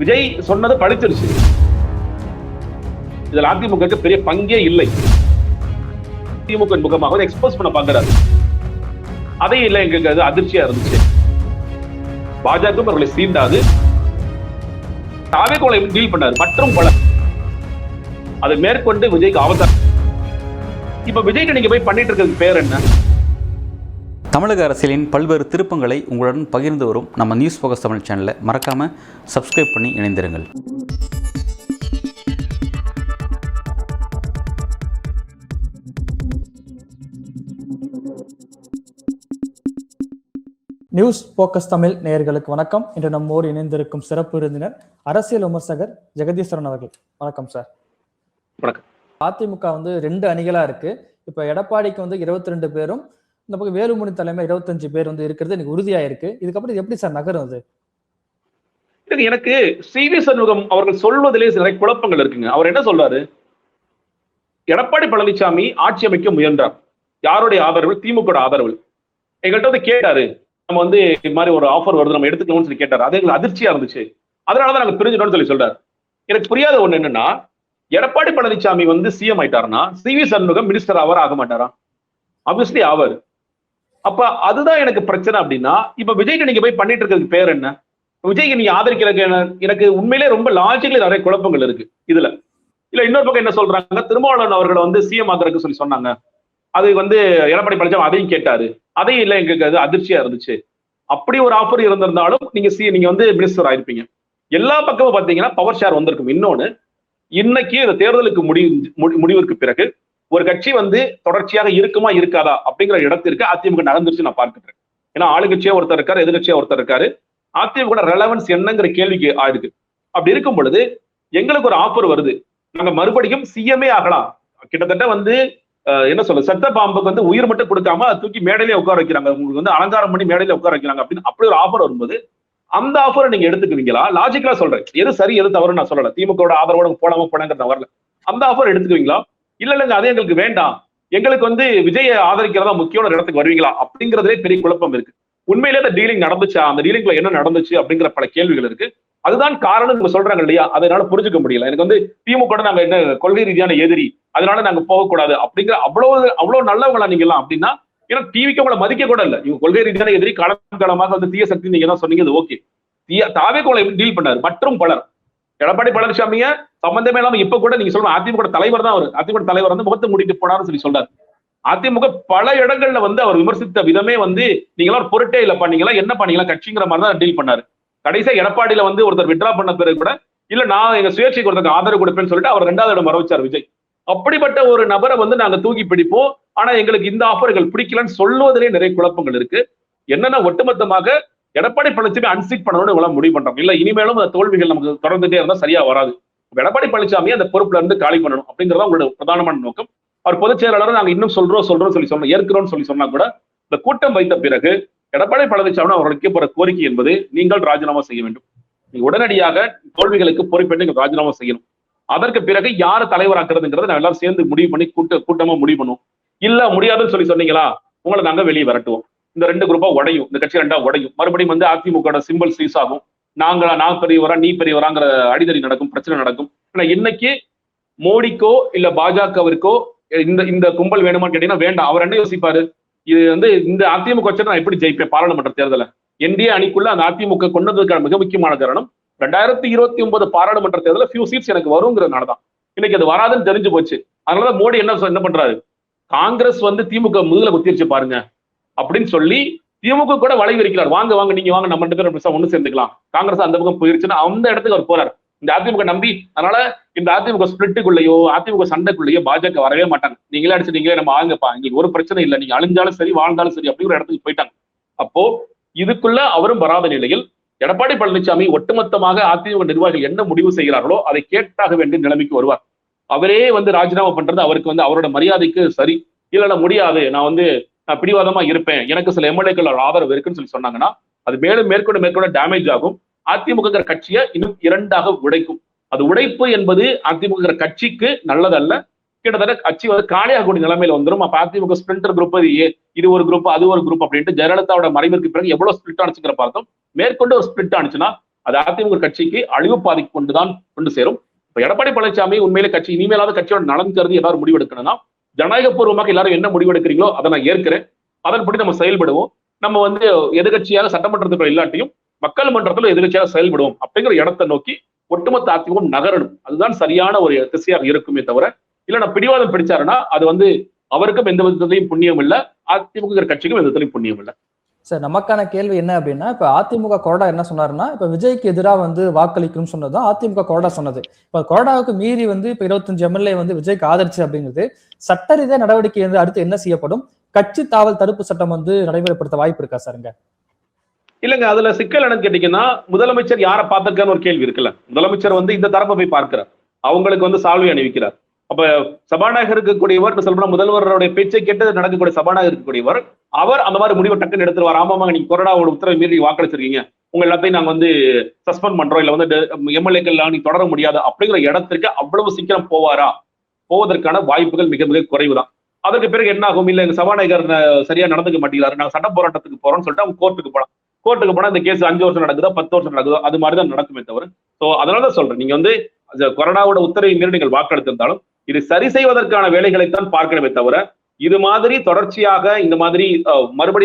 விஜய் சொன்னது பழிச்சிருச்சு. இதுல அதிமுக பெரிய பங்கே இல்லை. திமுக முகமாக எக்ஸ்போஸ் பண்ண பாக்குறாரு. அதே இல்லை, எங்களுக்கு அது அதிர்ச்சியா இருந்துச்சு. பாஜக அவர்களை சீண்டாது. தாவேகோளை டீல் பண்ணாரு மற்றும் பல அதை மேற்கொண்டு விஜய்க்கு ஆபத்தா. இப்ப விஜய்க்கு நீங்க போய் பண்ணிட்டு இருக்கிறது பேர் என்ன? தமிழக அரசியலின் பல்வேறு திருப்பங்களை உங்களுடன் பகிர்ந்து வரும் நம்ம நியூஸ் ஃபோக்கஸ் தமிழ் சேனலை மறக்காமல் சப்ஸ்கிரைப் பண்ணி இணைந்திருங்கள். நியூஸ் ஃபோக்கஸ் தமிழ் நேயர்களுக்கு வணக்கம். இன்று நம்மோடு இணைந்திருக்கும் சிறப்பு விருந்தினர் அரசியல் விமர்சகர் ஜெகதீஸ்வரன் அவர்கள். வணக்கம் சார். வணக்கம். அதிமுக 2 அணிகளா இருக்கு. இப்ப எடப்பாடிக்கு 22 பேரும், இந்த பக்கம் வேலுமணி தலைமை 25 பேர் இருக்கிறது எனக்கு உறுதியா இருக்கு. இதுக்கப்புறம் இது எப்படி சார் நகரும்? அது எனக்கு சி.வி. சண்முகம் அவர்கள் சொல்வதிலே சில குழப்பங்கள் இருக்குங்க. அவர் என்ன சொல்றாரு? எடப்பாடி பழனிசாமி ஆட்சி அமைக்க முயன்றார். யாருடைய ஆதரவு? திமுக ஆதரவு. எங்கள்கிட்ட கேட்டாரு, நம்ம இது மாதிரி ஒரு ஆஃபர் வருது, நம்ம எடுத்துக்கணும்னு சொல்லி கேட்டாரு. அது எங்களுக்கு அதிர்ச்சியா இருந்துச்சு. அதனாலதான் நாங்க பிரிஞ்சிட்டோம்னு சொல்லி சொல்றாரு. எனக்கு புரியாத ஒண்ணு என்னன்னா, எடப்பாடி பழனிசாமி சிஎம் ஆயிட்டாருன்னா சி.வி. சண்முகம் மினிஸ்டர் ஆக மாட்டாரா? ஆப்வியஸ்லி ஆவர். அப்ப அதுதான் எனக்கு பிரச்சனை. அப்படின்னா இப்ப விஜய்க்கு நீங்க போய் பண்ணிட்டு இருக்கிறதுக்கு பேர் என்ன? விஜய்க்கு நீங்க ஆதரிக்கிறதுக்கு எனக்கு உண்மையிலே ரொம்ப லாஜிக்கலி நிறைய குழப்பங்கள் இருக்கு இதுல. இல்ல இன்னொரு பக்கம் என்ன சொல்றாங்க, திருமாவளவன் அவர்களை சிஎம் ஆதரக்கு சொல்லி சொன்னாங்க. அது எடப்பாடி பழனிசாமி அதையும் கேட்டாரு. அதையும் இல்லை, எங்களுக்கு அது அதிர்ச்சியா இருந்துச்சு. அப்படி ஒரு ஆஃபர் இருந்திருந்தாலும் நீங்க மினிஸ்டர் ஆயிருப்பீங்க. எல்லா பக்கமும் பாத்தீங்கன்னா பவர் ஷேர் வந்திருக்கும். இன்னொன்னு, இன்னைக்கு இந்த தேர்தலுக்கு முடிவிற்கு பிறகு ஒரு கட்சி தொடர்ச்சியாக இருக்குமா இருக்காதா அப்படிங்கிற இடத்திற்கு அதிமுக நகர்ந்துருச்சு நான் பார்க்கிறேன். ஏன்னா ஆளுங்கட்சியா ஒருத்தர் இருக்காரு, எதிர்கட்சியா ஒருத்தர் இருக்காரு. அதிமுக ரெலவன்ஸ் என்னங்கிற கேள்விக்கு ஆயிருக்கு. அப்படி இருக்கும் பொழுது எங்களுக்கு ஒரு ஆஃபர் வருது, நாங்க மறுபடியும் சிஎம்ஏ ஆகலாம். கிட்டத்தட்ட என்ன சொல்ல, சட்ட பாம்புக்கு உயிர் மட்டும் கொடுக்காம தூக்கி மேடையிலே உட்கார வைக்கிறாங்க, உங்களுக்கு அலங்காரம் பண்ணி மேடையில உட்கார வைக்கிறாங்க அப்படின்னு அப்படி ஒரு ஆஃபர் வரும்போது அந்த ஆஃபரை நீங்க எடுத்துக்குவீங்களா? லாஜிக்கலா சொல்றேன், எது சரி எது தவறு நான் சொல்லல. திமுக ஆதரவோட போடாம போனாங்கிறத வரல. அந்த ஆஃபர் எடுத்துக்குவீங்களா? இல்ல இல்லங்க அது எங்களுக்கு வேண்டாம், எங்களுக்கு விஜயை ஆதரிக்கிறதா முக்கியமான இடத்துக்கு வருவீங்களா அப்படிங்கறதுலே பெரிய குழப்பம் இருக்கு. உண்மையிலே அந்த டீலிங் நடந்துச்சா, அந்த டீலிங்ல என்ன நடந்துச்சு அப்படிங்கிற பல கேள்விகள் இருக்கு. அதுதான் காரணம் சொல்றாங்க இல்லையா, அதனால புரிஞ்சுக்க முடியல. எனக்கு திமுக நாங்க என்ன கொள்கை ரீதியான எதிரி, அதனால நாங்க போகக்கூடாது அப்படிங்கிற அவ்வளவு நல்லவங்களா நீங்க எல்லாம் அப்படின்னா, ஏன்னா டிவிக்கு உங்களை மதிக்க கூட இல்ல. இவங்க கொள்கை ரீதியான எதிரி, காலமாக தீய சக்தி நீங்க தான் சொன்னீங்க, ஓகே. தாவேகோளை டீல் பண்ணாரு மற்றும் பலர். எடப்பாடி பழனிசாமிய சம்பந்தமே இல்லாம இப்ப கூட நீங்க சொல்ற அதிமுக தலைவர் தான் அவர். அதிமுக தலைவர் முகத்தை மூடிட்டு போனாருன்னு சொல்லி சொல்றாரு. அதிமுக பல இடங்கள்ல அவர் விமர்சித்த விதமே நீங்களாம் பொருட்டே இல்லப்பா, நீங்களா என்ன பண்ணீங்களா கட்சிங்கிற மாதிரி தான் டீல் பண்ணாரு. கடைசியா எடப்பாடியில ஒருத்தர் விட்ரா பண்ண பிறகு கூட இல்ல நான் எங்க சுயேட்சைக்கு ஒருத்தருக்கு ஆதரவு கொடுப்பேன்னு சொல்லிட்டு அவர் 2வது இடம் மறைச்சார் விஜய். அப்படிப்பட்ட ஒரு நபரை நாங்க தூக்கி பிடிப்போம், ஆனா எங்களுக்கு இந்த ஆஃபர்கள் பிடிக்கலன்னு சொல்லுவதிலே நிறைய குழப்பங்கள் இருக்கு. என்னன்னா ஒட்டுமொத்தமாக எடப்பாடி பழனிசாமி அன்சீட் பண்ணணும்னு இவ்வளவு முடிவு பண்றாங்க. இல்ல இனிமேலும் அந்த தோல்விகள் நமக்கு தொடர்ந்துட்டே இருந்தா சரியா வராது. எடப்பாடி பழனிசாமி அந்த பொறுப்புல இருந்து காலி பண்ணணும் அப்படிங்கறத உங்களோட பிரதானமான நோக்கம். அவர் பொதுச் செயலாளர் நாங்க இன்னும் சொல்றோம் சொல்லி சொன்னோம், ஏற்கிறோம்னு சொல்லி சொன்னா கூட இந்த கூட்டம் வைத்த பிறகு எடப்பாடி பழனிசாமி அவர்களுக்கு போற கோரிக்கை என்பது நீங்கள் ராஜினாமா செய்ய வேண்டும். நீங்க உடனடியாக தோல்விகளுக்கு பொறுப்பேற்று ராஜினாமா செய்யணும். அதற்கு பிறகு யாரு தலைவராக்குறதுங்கிறத நாங்க எல்லாரும் சேர்ந்து முடிவு பண்ணி கூட்டமா முடிவு பண்ணுவோம். இல்ல முடியாதுன்னு சொல்லி சொன்னீங்களா, உங்களை நாங்க வெளியே விரட்டுவோம். இந்த 2 குரூப்பா உடையும், இந்த கட்சி 2ஆ உடையும். மறுபடியும் அதிமுக சிம்பிள் சீஸ் ஆகும். நான் பெரியவரா நீ பெரியவராங்கிற அடிதடி நடக்கும், பிரச்சனை நடக்கும். ஆனா இன்னைக்கு மோடிக்கோ இல்ல பாஜகவிற்கோ இந்த கும்பல் வேணுமான்னு கேட்டீங்கன்னா வேண்டாம். அவர் என்ன யோசிப்பாரு, இது இந்த அதிமுக வச்சு நான் எப்படி ஜெயிப்பேன் பாராளுமன்ற தேர்தலை? என்டிஏ அணிக்குள்ள அந்த அதிமுக கொண்டதுக்கான மிக முக்கியமான காரணம் 2029 பாராளுமன்ற தேர்தல ஃபியூ சீட்ஸ் எனக்கு வருங்கிறதுனாலதான். இன்னைக்கு அது வராதுன்னு தெரிஞ்சு போச்சு. அதனாலதான் மோடி என்ன பண்றாரு, காங்கிரஸ் திமுக முதுகுல குத்திருச்சு பாருங்க அப்படின்னு சொல்லி திமுக கூட வலை விரிக்கிறார். வாங்க நீங்க வாங்க, நம்ம 2 பேரும் ஒண்ணு சேர்ந்துக்கலாம். காங்கிரஸ் அந்த பக்கம் போயிருச்சுன்னா அந்த இடத்துக்கு அவர் போறாரு இந்த அதிமுக நம்பி. அதனால இந்த அதிமுக ஸ்பிளிட்டுக்குள்ளேயோ அதிமுக சண்டைக்குள்ளேயோ பாஜக வரவே மாட்டாங்க. நீங்களே அடிச்சு நீங்களே நம்ம ஆளுங்கப்பா, இங்க ஒரு பிரச்சனை இல்லை, நீங்க அழிஞ்சாலும் சரி வாழ்ந்தாலும் சரி அப்படிங்கிற இடத்துக்கு போயிட்டாங்க. அப்போ இதுக்குள்ள அவரும் வராத நிலையில் எடப்பாடி பழனிசாமி ஒட்டுமொத்தமாக அதிமுக நிர்வாகிகள் என்ன முடிவு செய்கிறார்களோ அதை கேட்டாக வேண்டிய நிலைமைக்கு வருவார். அவரே ராஜினாமா பண்றது அவருக்கு அவரோட மரியாதைக்கு சரி. இல்ல முடியாது, நான் பிடிவாதமா இருப்பேன், எனக்கு சில எம்எல்ஏக்கள் ஆதரவு இருக்குன்னு சொல்லி சொன்னாங்கன்னா அது மேலும் மேற்கொண்டு டேமேஜ் ஆகும். அதிமுக கட்சியை இன்னும் 2ஆக உடைக்கும். அது உடைப்பு என்பது அதிமுக கட்சிக்கு நல்லதல்ல. கிட்டத்தட்ட கட்சி காலியாகக்கூடிய நிலைமையில வந்துடும். அப்ப அதிமுக ஸ்பிளிண்டர் குரூப், இது ஒரு குரூப் அது ஒரு குரூப் அப்படின்ட்டு ஜெயலலிதாவோட மறைவிற்கு பிறகு எவ்வளவு ஸ்பிளிட் ஆனிச்சுங்கிற பார்த்தோம். மேற்கொண்டு ஒரு ஸ்பிளிட் ஆனிச்சுன்னா அது அதிமுக கட்சிக்கு அழிவு பாதிக்கு கொண்டு சேரும். இப்ப எடப்பாடி பழனிசாமி உண்மையிலே கட்சி இனிமேலாவது கட்சியோட நலன் கருதி ஏதாவது முடிவெடுக்கணும்னா ஜனநாயகபூர்வமாக எல்லாரும் என்ன முடிவெடுக்கிறீங்களோ அதை நான் ஏற்கிறேன், அதன்படி நம்ம செயல்படுவோம். நம்ம எதிர்கட்சியாக சட்டமன்றத்துக்குள்ள இல்லாட்டியும் மக்கள் மன்றத்துல எதிர்கட்சியாக செயல்படுவோம் அப்படிங்கிற இடத்தை நோக்கி ஒட்டுமொத்த அதிமுக நகரணும். அதுதான் சரியான ஒரு திசையாக இருக்குமே தவிர இல்ல நான் பிடிவாதம் பிடிச்சாருன்னா அது அவருக்கும் எந்த விதத்திலையும் புண்ணியம் இல்ல, அதிமுக கட்சிக்கும் எந்த விதத்திலையும் புண்ணியம் இல்ல. சார், நமக்கான கேள்வி என்ன அப்படின்னா, இப்ப அதிமுக கொறடா என்ன சொன்னாருன்னா, இப்ப விஜய்க்கு எதிராக வாக்களிக்கும் சொன்னதுதான் அதிமுக கொறடா சொன்னது. இப்ப கொறடாவுக்கு மீறி இப்ப 25 எம்எல்ஏ விஜய்க்கு ஆதரிச்சு அப்படிங்கிறது சட்ட ரீதியா நடவடிக்கை அடுத்து என்ன செய்யப்படும்? கட்சி தாவல் தடுப்பு சட்டம் நடைமுறைப்படுத்த வாய்ப்பு இருக்கா சாருங்க? இல்லங்க, அதுல சிக்கல் என்னன்னு கேட்டீங்கன்னா, முதலமைச்சர் யாரை பார்த்திருக்கான்னு ஒரு கேள்வி இருக்குல்ல. முதலமைச்சர் இந்த தரப்பை போய் பார்க்கிறார், அவங்களுக்கு சால்வை அணிவிக்கிறார். அப்ப சபாநாயகர் இருக்கக்கூடியவர் சொல்றா முதல்வருடைய பேச்சை கேட்டு நடக்கக்கூடிய சபாநாயகர் இருக்கக்கூடியவர் அவர் அந்த மாதிரி முடிவை டக்குன்னு எடுத்துருவார். ஆமாமா, நீங்க கொறடாவோட உத்தரவை மீறி வாக்களிச்சிருக்கீங்க, உங்க எல்லாத்தையும் நாங்க சஸ்பெண்ட் பண்றோம், இல்ல எம்எல்ஏக்கள் நீ தொடர முடியாது அப்படிங்கிற இடத்திற்கு அவ்வளவு சீக்கிரம் போவதற்கான வாய்ப்புகள் மிக மிக குறைவுதான். அதற்கு பிறகு என்ன ஆகும்? இல்ல எங்க சபாநாயகர் சரியா நடந்துக்க மாட்டேங்கிறாரு, நாங்க சட்ட போராட்டத்துக்கு போறோம்னு சொல்லிட்டு அவங்க கோர்ட்டுக்கு போனா இந்த கேஸ் 5 வருஷம் நடக்குதோ 10 வருஷம் நடக்குதோ அது மாதிரிதான் நடக்குமே தவிர. சோ அதனாலதான் சொல்றேன், நீங்க கொரோனாவோட உத்தரவை மீறி நீங்கள் வாக்களித்திருந்தாலும் இது சரி செய்வதற்கான வேலைகளைத்தான் பார்க்கணுமே தவிர இது மாதிரி தொடர்ச்சியாக இந்த மாதிரி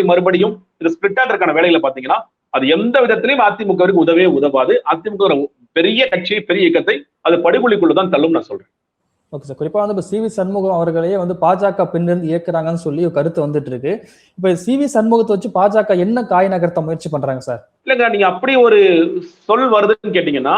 மறுபடியும் இது ஸ்பிளிட் ஆகிறதுக்கான வேலைகளை பாத்தீங்கன்னா அது எந்த விதத்திலையும் அதிமுகவுக்கு உதவே உதவாது. அதிமுக பெரிய கட்சி, பெரிய இயக்கத்தை அது படுகொலிக்குள்ளதான் தள்ளும் நான் சொல்றேன். ஓகே சார், குறிப்பா இப்ப சி.வி. சண்முகம் அவர்களையே பாஜக பின்னிருந்து இயக்குறாங்கன்னு சொல்லி ஒரு கருத்து வந்துட்டு இருக்கு. இப்ப சி.வி. சண்முகத்தை வச்சு பாஜக என்ன காய் நகர்த்த முயற்சி பண்றாங்க சார்? இல்லங்க, நீங்க அப்படி ஒரு சொல் வருதுன்னு கேட்டீங்கன்னா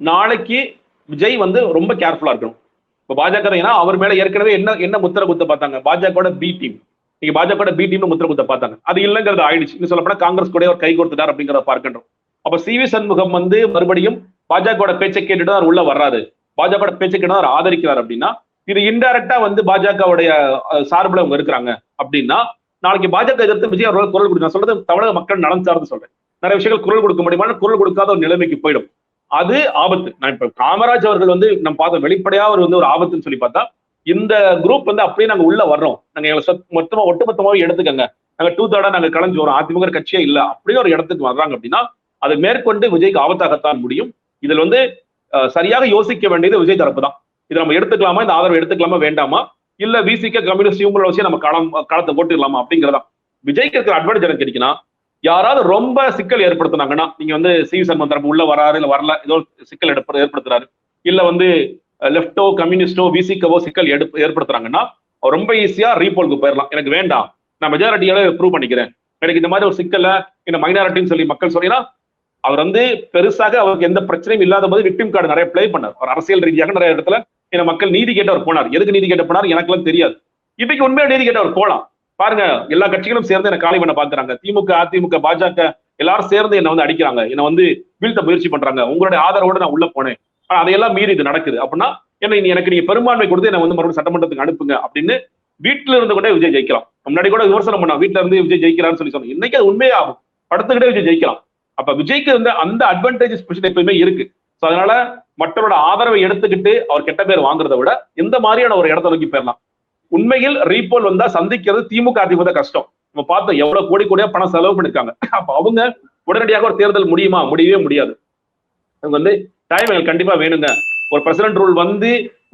நாளைக்கு விஜய் ரொம்ப கேர்ஃபுல்லா இருக்கணும். இப்ப பாஜக ஏன்னா அவர் மேல ஏற்கனவே என்ன முத்திர குத்த பார்த்தாங்க, பாஜக பி டீம். நீங்க பாஜக பி டீம் முத்திர குத்த பார்த்தாங்க, அது இல்லங்கிறது ஆயிடுச்சு. இன்னும் சொல்லப்போனா காங்கிரஸ் கூட அவர் கை கொடுத்துட்டார் அப்படிங்கிறத பார்க்கின்றோம். அப்ப சி.வி. சண்முகம் மறுபடியும் பாஜக பேச்சை கேட்டுட்டு அவர் உள்ள வர்றாரு, பாஜக பேச்சை கேட்டு அவர் ஆதரிக்கிறார் அப்படின்னா இது இன்டைரக்டா பாஜகவுடைய சார்பில் அவங்க இருக்கிறாங்க அப்படின்னா நாளைக்கு பாஜக எதிர்த்து விஜய் அவர்கள் குரல் கொடுக்க, நான் சொல்றது தமிழக மக்கள் நலன் சார்ந்து சொல்றேன். நிறைய விஷயங்கள் குரல் கொடுக்க முடியுமா, குரல் கொடுக்காத ஒரு நிலைமைக்கு போயிடும், அது ஆபத்து. நான் இப்ப காமராஜ் அவர்கள் நம்ம பார்த்த வெளிப்படையா ஒரு ஆபத்துன்னு சொல்லி பார்த்தா இந்த குரூப் அப்படியே நாங்க உள்ள வர்றோம், நாங்க ஒட்டுமொத்தமாவே எடுத்துக்கங்க, நாங்க 2/3 நாங்க கலைஞ்சு வரோம், அதிமுக கட்சியே இல்ல அப்படியே ஒரு இடத்துக்கு வர்றாங்க அப்படின்னா அதை மேற்கொண்டு விஜய்க்கு ஆபத்தாகத்தான் முடியும். இதுல சரியாக யோசிக்க வேண்டியது விஜய் தரப்பு தான். இதை நம்ம எடுத்துக்கலாமா, இந்த ஆதரவு எடுத்துக்கலாமா வேண்டாமா, இல்ல விசிக கம்யூனிஸ்ட் இவங்கள வச்சு நம்ம களத்தை போட்டுக்கலாமா அப்படிங்கிறதா. விஜய்க்கு இருக்கிற அட்வான்டேஜ் எனக்கு கிடைக்குன்னா, யாராவது ரொம்ப சிக்கல் ஏற்படுத்தினாங்கன்னா, நீங்க சி.வி. சண்முகம் தரப்பு உள்ள வராரு இல்ல வரல, ஏதோ சிக்கல் ஏற்படுத்துறாரு, இல்ல லெப்டோ கம்யூனிஸ்டோ விசிகவோ சிக்கல் ஏற்படுத்துறாங்கன்னா அவர் ரொம்ப ஈஸியா ரீபோலுக்கு போயிடலாம். எனக்கு வேண்டாம், நான் மெஜாரிட்டியால ப்ரூவ் பண்ணிக்கிறேன், எனக்கு இந்த மாதிரி ஒரு சிக்கல இந்த மைனாரிட்டின்னு சொல்லி மக்கள் சொன்னீங்கன்னா அவர் பெருசாக அவருக்கு எந்த பிரச்சனையும் இல்லாத போது விக்டிம் கார்டு நிறைய பிளே பண்ணார். அவர் அரசியல் ரீதியாக நிறைய இடத்துல மக்கள் நீதி கேட்டு அவர் போனார். எதுக்கு நீதி கேட்டு போனார் எனக்கு எல்லாம் தெரியாது. இப்பைக்கு உண்மையா நீதி கேட்டு அவர் போலாம். பாருங்க, எல்லா கட்சிகளும் சேர்ந்து என்ன காலி பண்ண பாக்குறாங்க, திமுக அதிமுக பாஜக எல்லாரும் சேர்ந்து என்ன அடிக்கிறாங்க, என்ன வீழ்த்த முயற்சி பண்றாங்க, உங்களுடைய ஆதரவோட நான் உள்ள போனேன், ஆனா அதையெல்லாம் மீறி இது நடக்குது அப்படின்னா எனக்கு நீங்க பெரும்பான்மை கொடுத்து என்ன மறுபடியும் சட்டமன்றத்துக்கு அனுப்புங்க அப்படின்னு வீட்டுல இருந்து கூட விஜய் ஜெயிக்கலாம். முன்னாடி கூட விமர்சனம் பண்ணா வீட்டுல இருந்து விஜய் ஜெயிக்கிறான்னு சொல்லி சொன்னோம், இன்னைக்கு அது உண்மையாகும், படுத்துக்கிட்டே விஜய் ஜெயிக்கலாம். அப்ப விஜய்க்கு அந்த அட்வான்டேஜ் எப்பயுமே இருக்கு. அதனால மற்றவரோட ஆதரவை எடுத்துக்கிட்டு அவர் கெட்ட பேர் வாங்குறதை விட இந்த மாதிரியான ஒரு இடத்தை நோக்கி போயிடலாம். உண்மையில் ரீபோல் வந்தா சந்திக்கிறது திமுக அதிமுக கஷ்டம். நம்ம பார்த்தோம் எவ்வளவு கோடியா பணம் செலவு பண்ணிருக்காங்க. அப்ப அவங்க உடனடியாக ஒரு தேர்தல் முடியவே முடியாது. அவங்க டைம் எங்களுக்கு கண்டிப்பா வேணுங்க, ஒரு பிரசிடென்ட் ரூல்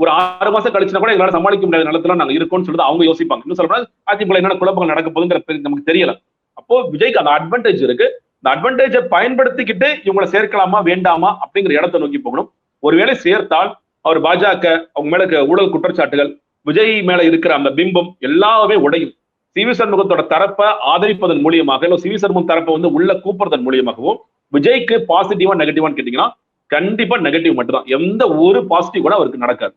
ஒரு 6 மாசம் கழிச்சுனா கூட எங்களால சமாளிக்க முடியாத நிலத்துல நாங்க இருக்கோம்னு சொல்லிட்டு அவங்க யோசிப்பாங்க. இன்னும் சொல்றேன், அதிமுக என்னென்ன குழப்பங்கள் நடக்க போகுதுங்கிற நமக்கு தெரியல. அப்போ விஜய்க்கு அந்த அட்வான்டேஜ் இருக்கு. இந்த அட்வான்டேஜை பயன்படுத்திக்கிட்டு இவங்களை சேர்க்கலாமா வேண்டாமா அப்படிங்கிற இடத்தை நோக்கி போகணும். ஒருவேளை சேர்த்தால் அவர் பாஜக அவங்க மேல ஊழல் குற்றச்சாட்டுகள், விஜய் மேல இருக்கிற அந்த பிம்பம் எல்லாமே உடையும். சி.வி. சண்முகத்தோட தரப்பை ஆதரிப்பதன் மூலியமாக இல்ல சி.வி. சண்முகம் தரப்பை உள்ள கூப்பிடுறதன் மூலியமாகவும் விஜய்க்கு பாசிட்டிவா நெகட்டிவான்னு கேட்டீங்கன்னா கண்டிப்பா நெகட்டிவ் மட்டும்தான், எந்த ஒரு பாசிட்டிவ் கூட அவருக்கு நடக்காது.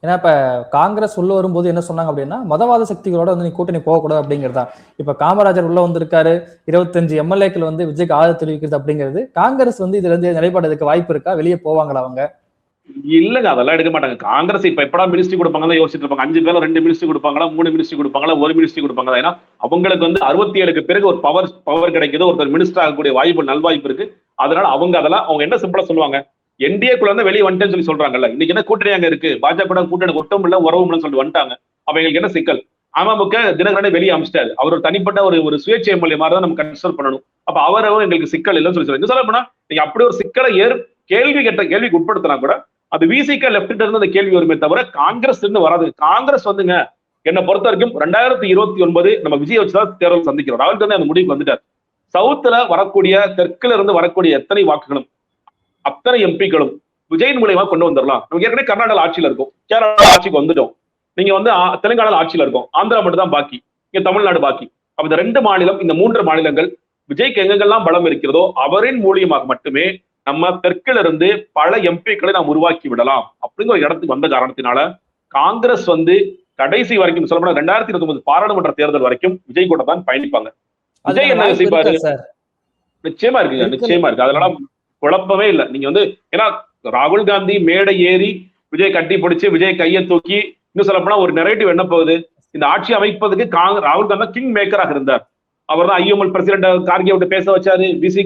ஏன்னா இப்ப காங்கிரஸ் உள்ள வரும்போது என்ன சொன்னாங்க அப்படின்னா, மதவாத சக்திகளோட நீ கூட்டணி போகக்கூடாது அப்படிங்கிறதா. இப்ப காமராஜர் உள்ள வந்திருக்காரு, 25 எம்எல்ஏக்கள் விஜய்க்கு ஆதரவு தெரிவிக்கிறது அப்படிங்கிறது, காங்கிரஸ் இதுல இருந்து நிலைப்பாடுறதுக்கு வாய்ப்பு இருக்கா? வெளியே போவாங்களா அவங்க? இல்லங்க, அதெல்லாம் எடுக்க மாட்டாங்க. காங்கிரஸ் இப்ப எப்படா மினிஸ்ட்ரி கொடுப்பாங்க யோசிச்சுட்டு இருப்பாங்க. 5 பேர்ல 2 மினிஸ்ட்ரி கொடுப்பாங்களா, 3 மினிஸ்ட்ரி கொடுப்பாங்களா, 1 மினிஸ்ட்ரி கொடுப்பாங்களா? ஏன்னா அவங்களுக்கு 67க்கு பிறகு ஒரு பவர் கிடைக்குது, ஒருத்தர் மினிஸ்டர் ஆகக்கூடிய வாய்ப்பு நல்வாய்ப்பு இருக்கு. அதனால அவங்க என்ன சிம்பிளா சொல்லுவாங்க, என்டிஏக்குள்ள இருந்து வெளியே வந்துட்டேன்னு சொல்லி சொல்றாங்கல்ல. இன்னைக்கு என்ன கூட்டணி அங்க இருக்கு, பாஜக கூட்டணி ஒட்டும் இல்ல உறவும் இல்லைன்னு சொல்லிட்டு வந்துட்டாங்க. அவங்களுக்கு என்ன சிக்கல், அமமுக தினகரனை வெளியே அமிச்சிட்டாரு. அவர் ஒரு தனிப்பட்ட ஒரு சுயேட்சை எம்எல்ஏ மாதிரி தான் நம்ம கன்சிடர் பண்ணணும். அப்ப அவரும் எங்களுக்கு சிக்கல் இல்லைன்னு சொல்லி சொல்ல போனா நீங்க அப்படி ஒரு சிக்கலை கேள்விக்கு உட்படுத்தினா கூட அது விசிக லெப்ட் இருந்து அந்த கேள்வி வருமே தவிர காங்கிரஸ் இருந்து வராது. காங்கிரஸ் வந்துங்க என்னை பொறுத்த வரைக்கும் 2029 நம்ம விஜய் வச்சுதான் தேர்தல் சந்திக்கிறோம். ராகுல் காந்தி அந்த முடிவுக்கு வந்துட்டார். சவுத்துல வரக்கூடிய தெற்குல இருந்து வரக்கூடிய எத்தனை வாக்குகளும் அத்தனை எம்பிக்களும் விஜயின் மூலியமா கொண்டு வந்துடலாம். நமக்கு ஏற்கனவே கர்நாடகா ஆட்சியில இருக்கும், கேரளா ஆட்சிக்கு வந்துட்டோம், நீங்க வந்து தெலுங்கானா ஆட்சியில இருக்கும், ஆந்திரா மட்டும் தான் பாக்கி, இங்க தமிழ்நாடு பாக்கி. அப்ப இந்த 2 மாநிலம், இந்த 3 மாநிலங்கள் விஜய்க்கு எங்கெங்கெல்லாம் பலம் இருக்கிறதோ அவரின் மூலியமாக மட்டுமே நம்ம தெற்குல இருந்து பல எம்பிக்களை நாம் உருவாக்கி விடலாம் அப்படிங்கிற ஒரு இடத்துக்கு வந்த காரணத்தினால காங்கிரஸ் வந்து கடைசி வரைக்கும் சொல்ல போனா 2029 பாராளுமன்ற தேர்தல் வரைக்கும் விஜய் கூட தான் பயணிப்பாங்க. விஜய் என்ன யோசிப்பாரு? நிச்சயமா இருக்கு. அதனால குழப்பமே இல்லை. நீங்க வந்து ஏன்னா ராகுல் காந்தி மேடை ஏறி விஜய் கட்டி பிடிச்சு விஜய் கையை தூக்கி இன்னும் சொல்ல போனா ஒரு நெரேட்டிவ் என்ன போகுது, இந்த ஆட்சி அமைப்பதுக்கு ராகுல் காந்தி கிங் மேக்கராக இருந்தார். அவர் தான் ஐஎம்எல் பிரசிடென்ட் கார்கே விட்டு பேச வச்சாரு, விசி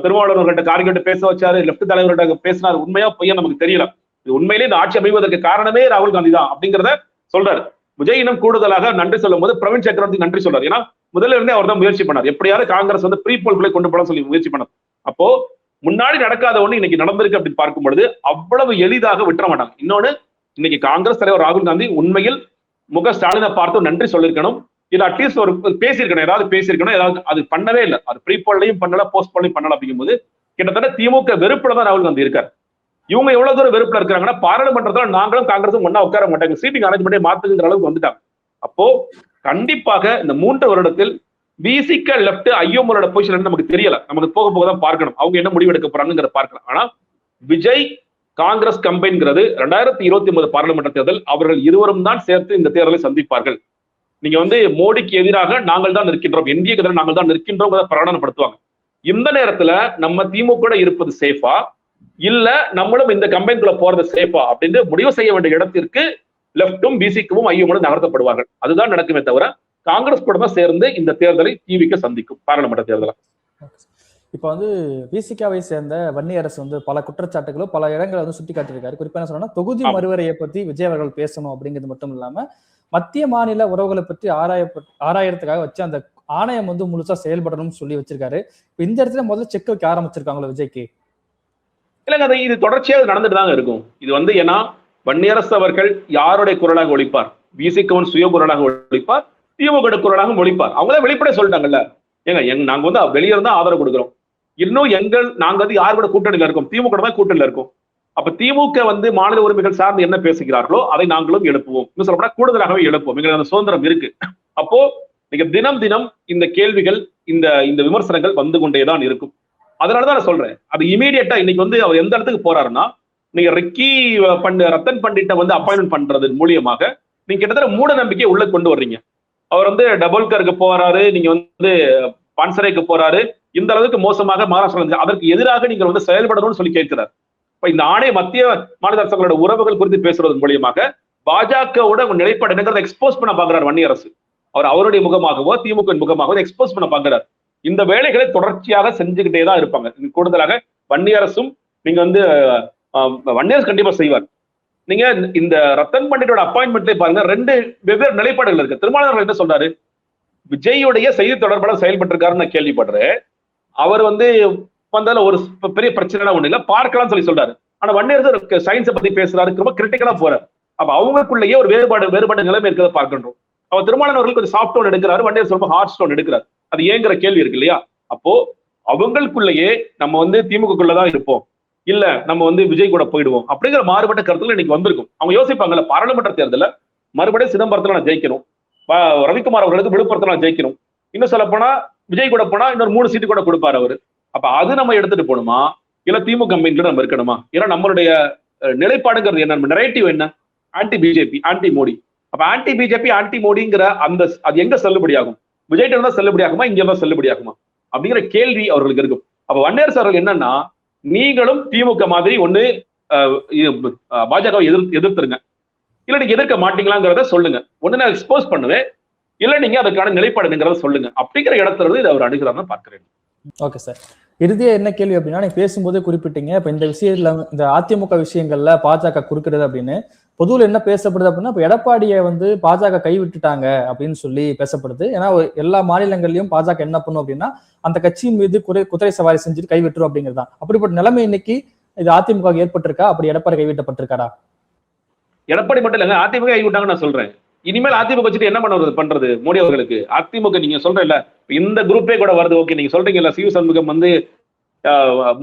திருமாவளவர்கிட்ட கார்கே விட்டு பேச வச்சாரு, லெப்ட் தலைவர்கிட்ட பேசினார். உண்மையா பொய்யா நமக்கு தெரியல. இது உண்மையிலேயே இந்த ஆட்சி அமைவதற்கு காரணமே ராகுல் காந்தி தான் அப்படிங்கிறத சொல்றாரு. விஜய் இன்னும் கூடுதலாக நன்றி சொல்லும் போது பிரவீன் சக்கரவர்த்தி நன்றி சொல்றாரு. ஏன்னா முதல்ல இருந்தே அவர் தான் முயற்சி பண்ணார், எப்படியாவது காங்கிரஸ் வந்து ப்ரீ போல்களை கொண்டு போட சொல்லி முயற்சி பண்ணார். அப்போ முன்னாடி நடக்காத ஒண்ணு இன்னைக்கு நடந்திருக்கு அப்படின்னு பார்க்கும் பொழுது அவ்வளவு எளிதாக விட்டுற மாட்டாங்க. இன்னொன்னு, இன்னைக்கு காங்கிரஸ் தலைவர் ராகுல் காந்தி உண்மையில் ஸ்டாலினை பார்த்து நன்றி சொல்லிருக்கணும். இது அட்லீஸ்ட் ஒரு பேசியிருக்கணும், ஏதாவது அது பண்ணவே இல்லை. அது ப்ரீ போல்லையும் பண்ணல, போஸ்ட் போல்லையும் பண்ணல. அப்படிங்கும்போது கிட்டத்தட்ட திமுக வெறுப்புல தான் ராகுல் காந்தி இருக்காரு. இவங்க எவ்வளவு தூரம் வெறுப்புல இருக்காங்கன்னா பாராளுமன்றத்துல நாங்களும் காங்கிரஸும் ஒன்னா உட்கார மாட்டாங்க, சீட்டிங் அரேஞ்ச்மெண்டே மாத்துங்கிற அளவுக்கு வந்துட்டாங்க. அப்போ கண்டிப்பாக இந்த 3 வருடத்தில் விசிக லெப்ட் ஐயோமலோட பொசிஷன் நமக்கு தெரியல, நமக்கு போக போக தான் பார்க்கணும் அவங்க என்ன முடிவு எடுக்க போறாங்கிறத பார்க்கலாம். ஆனா விஜய் காங்கிரஸ் கம்பைன்கிறது 2029 பாராளுமன்ற தேர்தல் அவர்கள் இருவரும் தான் சேர்த்து இந்த தேர்தலை சந்திப்பார்கள். நீங்க வந்து மோடிக்கு எதிராக நாங்கள் தான் நிற்கின்றோம், என்டிஏக்கு எதிராக நாங்கள் தான் நிற்கின்றோம் பிரகடனப்படுத்துவாங்க. இந்த நேரத்துல நம்ம திமுக இருப்பது சேஃபா இல்ல நம்மளும் இந்த கம்பைன்குள்ள போறது சேஃபா அப்படின்னு முடிவு செய்ய வேண்டிய இடத்திற்கு லெப்டும் பிசிக்கும் ஐயோமலும் நகர்த்தப்படுவார்கள். அதுதான் நடக்குமே தவிர காங்கிரஸ் கூட தான் சேர்ந்து இந்த தேர்தலை டிவிக்கு சந்திக்கும் பாராளுமன்ற தேர்தலை. இப்ப வந்து விசிகாவை சேர்ந்த வன்னியரசு வந்து பல குற்றச்சாட்டுகளும் பல இடங்களை வந்து சுட்டி காட்டியிருக்காரு. குறிப்பா என்ன சொன்னா, தொகுதி மறுவரையை பத்தி விஜய் அவர்கள் பேசணும் அப்படிங்கிறது மட்டும் இல்லாம மத்திய மாநில உறவுகளை பற்றி ஆராயறதுக்காக வச்சு அந்த ஆணையம் வந்து முழுசா செயல்படணும்னு சொல்லி வச்சிருக்காரு. இந்த இடத்துல முதல்ல செக் வைக்க ஆரம்பிச்சிருக்காங்களோ விஜய்க்கு? இல்லைங்க, இது தொடர்ச்சியாக நடந்துட்டு தாங்க இருக்கும். இது வந்து ஏன்னா வன்னியரசு அவர்கள் யாருடைய குரலாக ஒழிப்பார்? விசிகவன் சுய குரலாக ஒழிப்பார், திமுக குரலாக ஒழிப்பார். அவங்களே வெளிப்படைய சொல்லிட்டாங்கல்ல, நாங்க வந்து வெளியே இருந்தா ஆதரவு கொடுக்குறோம், இன்னும் நாங்க வந்து யார் கூட கூட்டணியில இருக்கோம், திமுக தான் கூட்டணியில இருக்கோம். அப்ப திமுக வந்து மாநில உரிமைகள் சார்ந்து என்ன பேசுகிறார்களோ அதை நாங்களும் எழுப்புவோம், இன்னும் சொல்லப்போனா கூடுதலாகவே எழுப்புவோம், எங்களுக்கு அந்த சுதந்திரம் இருக்கு. அப்போ நீங்க தினம் இந்த கேள்விகள் இந்த விமர்சனங்கள் வந்து கொண்டேதான் இருக்கும். அதனாலதான் நான் சொல்றேன், அது இமீடியட்டா இன்னைக்கு வந்து அவர் எந்த இடத்துக்கு போறாருன்னா, நீங்க ரத்தன் பண்டிட்ட வந்து அப்பாயின்மெண்ட் பண்றது மூலியமாக நீங்க கிட்டத்தட்ட மூட நம்பிக்கையை உள்ள கொண்டு வர்றீங்க. அவர் வந்து டபுள்கருக்கு போறாரு, நீங்க வந்து பான்சரைக்கு போறாரு, இந்த அளவுக்கு மோசமாக மகாராஷ்டிரா அதற்கு எதிராக நீங்கள் வந்து செயல்படணும்னு சொல்லி கேட்கிறார். இப்ப இந்த ஆணைய மத்திய மாநில அரசுகளோட உறவுகள் குறித்து பேசுறது மூலியமாக பாஜகவோட நிலைப்பாடு என்னங்கிறத எக்ஸ்போஸ் பண்ண பாக்குறாரு வன்னியரசு. அவருடைய முகமாகவோ திமுக முகமாகவோ எக்ஸ்போஸ் பண்ண பாக்குறாரு. இந்த வேலைகளை தொடர்ச்சியாக செஞ்சுக்கிட்டே தான் இருப்பாங்க. கூடுதலாக வன்னியரசும் நீங்க வந்து வன்னியரசு கண்டிப்பா செய்வார். நீங்க இந்த ரத்தன் பண்டிட்டோட அப்பாயின்மெண்ட்ல பாருங்க, 2 வெவ்வேறு நிலைப்பாடுகள் இருக்கு. திருமாவளவர்கள் என்ன சொல்றாரு, விஜயுடைய செய்தி தொடர்பாளர் செயல்பட்டிருக்காருன்னு நான் கேள்விப்படுறேன். அவர் வந்து வந்தால ஒரு பெரிய பிரச்சனை ஒண்ணு இல்ல, பார்க்கலாம் சொல்லி சொல்றாரு. ஆனா வன்னியரசு சயின்ஸை பத்தி பேசுறாரு, ரொம்ப கிரிட்டிக்கலா போறாரு. அப்ப அவங்களுக்குள்ளேயே ஒரு வேறுபாடு நிலைமை இருக்கிறத பார்க்கின்றோம். அவர் திருமாவளவர்கள் கொஞ்சம் சாஃப்ட் ஸ்டோன் எடுக்கிறாரு, வன்னியரசு ரொம்ப ஹார்ட் ஸ்டோன் எடுக்கிறாரு. அது ஏங்கிற கேள்வி இருக்கு இல்லையா? அப்போ அவங்களுக்குள்ளேயே நம்ம வந்து திமுகக்குள்ளதான் இருப்போம், இல்ல நம்ம வந்து விஜய் கூட போயிடுவோம் அப்படிங்கிற மாறுபட்ட கருத்துல இன்னைக்கு வந்திருக்கும். அவங்க யோசிப்பாங்கல்ல, பாராளுமன்ற தேர்தலில் மறுபடியும் சிதம்பரத்துல நான் ஜெயிக்கணும், ரவிக்குமார் அவர்களுக்கு விழுப்புரத்துல நான் ஜெயிக்கணும், இன்னும் சொல்ல போனா விஜய் கூட போனா இன்னொரு 3 சீட்டு கூட கொடுப்பாரு அவரு. அப்ப அது நம்ம எடுத்துட்டு போகணுமா இல்ல திமுக கம்பெனில நம்ம இருக்கணுமா? ஏன்னா நம்மளுடைய நிலைப்பாடுங்கிறது என்ன, நரேட்டிவ் என்ன? Anti BJP, anti Modi. அப்ப ஆன்டி பிஜேபி, ஆன்டி மோடிங்கிற அது எங்க செல்லுபடியாகும்? விஜய் தான் செல்லுபடியாகுமா, இங்க தான் செல்லுபடியாகுமா அப்படிங்கிற கேள்வி அவர்களுக்கு இருக்கும். அப்ப வன்னியரசு அவர்கள் என்னன்னா, நீங்களும் திமுக மாதிரி ஒண்ணு பாஜகவை எதிர்த்துருங்க, இல்ல நீங்க எதிர்க்க மாட்டீங்களாங்கிறத சொல்லுங்க. ஒண்ணு நான் எக்ஸ்போஸ் பண்ணுவேன், இல்ல நீங்க அதுக்கான நிலைப்பாடுங்கிறத சொல்லுங்க அப்படிங்கிற இடத்துல இருந்து அவர் அணுகிறாருன்னு பார்க்கிறேன். Okay sir. இறுதியா என்ன கேள்வி அப்படின்னா, நீங்க பேசும்போதே குறிப்பிட்டீங்க, இப்ப இந்த விஷயத்துல இந்த அதிமுக விஷயங்கள்ல பாஜக குறுக்கிறது அப்படின்னு பொதுவில் என்ன பேசப்படுது அப்படின்னா, இப்ப எடப்பாடியை வந்து பாஜக கைவிட்டுட்டாங்க அப்படின்னு சொல்லி பேசப்படுது. ஏன்னா எல்லா மாநிலங்கள்லயும் பாஜக என்ன பண்ணும் அப்படின்னா, அந்த கட்சியின் மீது குதிரை சவாரி செஞ்சுட்டு கைவிட்டுரும் அப்படிங்கிறது தான். அப்படிப்பட்ட நிலைமை இன்னைக்கு இது அதிமுக ஏற்பட்டிருக்கா? அப்படி எடப்பாடி கைவிட்டப்பட்டிருக்காரா? எடப்பாடி மட்டும் இல்லைங்க, அதிமுக கைவிட்டாங்கன்னு நான் சொல்றேன். இனிமேல் அதிமுக வச்சுட்டு என்ன பண்றது மோடி அவர்களுக்கு? அதிமுக நீங்க சொல்றீங்கல்ல, இந்த குரூப்பே கூட வருது. ஓகே, நீங்க சொல்றீங்கல்ல சிவ சண்முகம் வந்து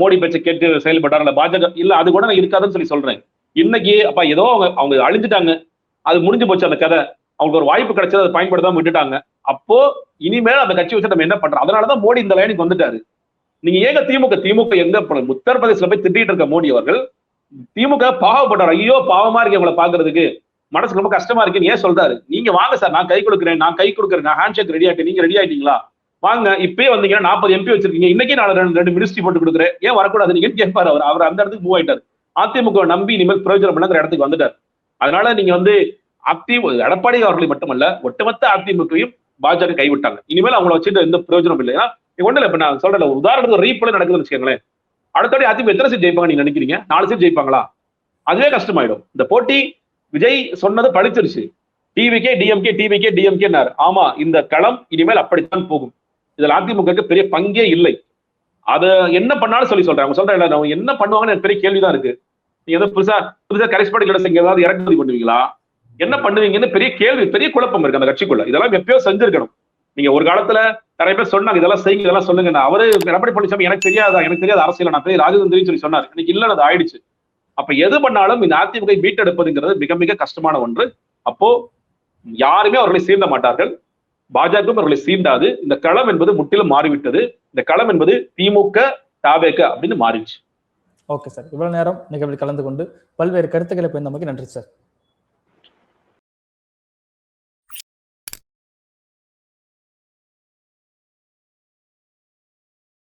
மோடி பேச்சை கேட்டு செயல்பட்டார், பாஜக இல்ல, அது கூட நான் இருக்காதுன்னு சொல்லி சொல்றேன். இன்னைக்கு அப்ப ஏதோ அவங்க அழிஞ்சிட்டாங்க, அது முடிஞ்சு போச்சு அந்த கதை. அவங்களுக்கு ஒரு வாய்ப்பு கிடைச்சது, அதை பயன்படுத்தாம விட்டுட்டாங்க. அப்போ இனிமேல் அந்த கட்சி வச்சு நம்ம என்ன பண்றோம்? அதனாலதான் மோடி இந்த லைனுக்கு வந்துட்டாரு. நீங்க ஏங்க திமுக எங்க உத்தரப்பிரதேசல போய் திட்டிட்டு இருக்க மோடி அவர்கள் திமுக பாவப்பட்டார். ஐயோ பாவமா இருக்கு உங்களை பாக்குறதுக்கு, மனசுக்கு ரொம்ப கஷ்டமா இருக்குன்னு ஏன் சொல்றாரு? நீங்க வாங்க சார், நான் கை கொடுக்குறேன், நான் ஹேண்ட் ஷேக் ரெடி ஆயிட்டு, நீங்க ரெடி ஆயிட்டீங்களா? வாங்க, இப்பயே வந்தீங்கன்னா 40 MP வச்சிருக்கீங்க, இன்னைக்கே நான் 2 மினிஸ்ட்ரி போட்டு கொடுக்குறேன், ஏன் வரக்கூடாது நீங்க கேட்பாரு. அவர் அந்த இடத்துக்கு மூவ் ஆயிட்டார். அதிமுக நம்பி இனிமேல் பிரயோஜனம் இல்லைங்கிற இடத்துக்கு வந்துட்டார். அதனால நீங்க வந்து எடப்பாடி அவர்களை மட்டுமல்ல, ஒட்டுமொத்த அதிமுகவையும் பாஜக கைவிட்டாங்க. இனிமேல் அவங்களை வச்சுட்டு எந்த பிரயோஜனம் இல்லை. ஏன்னா ஒண்ணு இல்ல, இப்ப நான் சொல்றேன், உதாரணத்துக்கு ரீப்ளே நடக்குதுன்னு வச்சுக்கோங்களேன். அடுத்தபடி அதிமுக எத்தனை சீட் ஜெயிப்பாங்க நீங்க நினைக்கிறீங்க? 4 சீட் ஜெயிப்பாங்களா? அதுவே கஷ்டமாயிடும். இந்த போட்டி விஜய் சொன்னது பழிச்சிருச்சு. TVK DMK. ஆமா, இந்த களம் இனிமேல் அப்படித்தான் போகும். இதுல அதிமுக பெரிய பங்கே இல்லை. அத என்ன பண்ணாலும் சொல்றேன். அவங்க சொல்றேன், அவங்க என்ன பண்ணுவாங்கன்னு பெரிய கேள்விதான் இருக்கு. நீங்க ஏதோ புதுசா கரஸ்பாண்டிங் ஏதாவது இறக்குமதி பண்ணுவீங்களா, என்ன பண்ணுவீங்கன்னு பெரிய கேள்வி, பெரிய குழப்பம் இருக்கு அந்த கட்சிக்குள்ள. இதெல்லாம் எப்பயோ செஞ்சிருக்கணும். நீங்க ஒரு காலத்துல நிறைய பேர் சொன்னாங்க, இதெல்லாம் செய்யுங்க, இதெல்லாம் சொல்லுங்க. அவரு எடப்பாடி பழனிசாமி எனக்கு தெரியாத அரசியல், நான் போய் ராஜதந்திரின்னு சொல்லி சொன்னார். இன்னைக்கு இல்லைன்னு அது ஆயிடுச்சு. அப்ப எது பண்ணாலும் இந்த அதிமுக மீட்டெடுப்பதுங்கிறது மிக மிக கஷ்டமான ஒன்று. அப்போ யாருமே அவர்களை சீண்ட மாட்டார்கள், பாஜகவும் அவர்களை சீண்டாது. இந்த களம் என்பது முற்றிலும் மாறிவிட்டது. இந்த களம் என்பது திமுக தாவேக அப்படின்னு மாறிடுச்சு. ஓகே சார், இவ்வளவு நேரம் நிகழ்வில் கலந்து கொண்டு பல்வேறு கருத்துக்களை நமக்கு நன்றி சார்.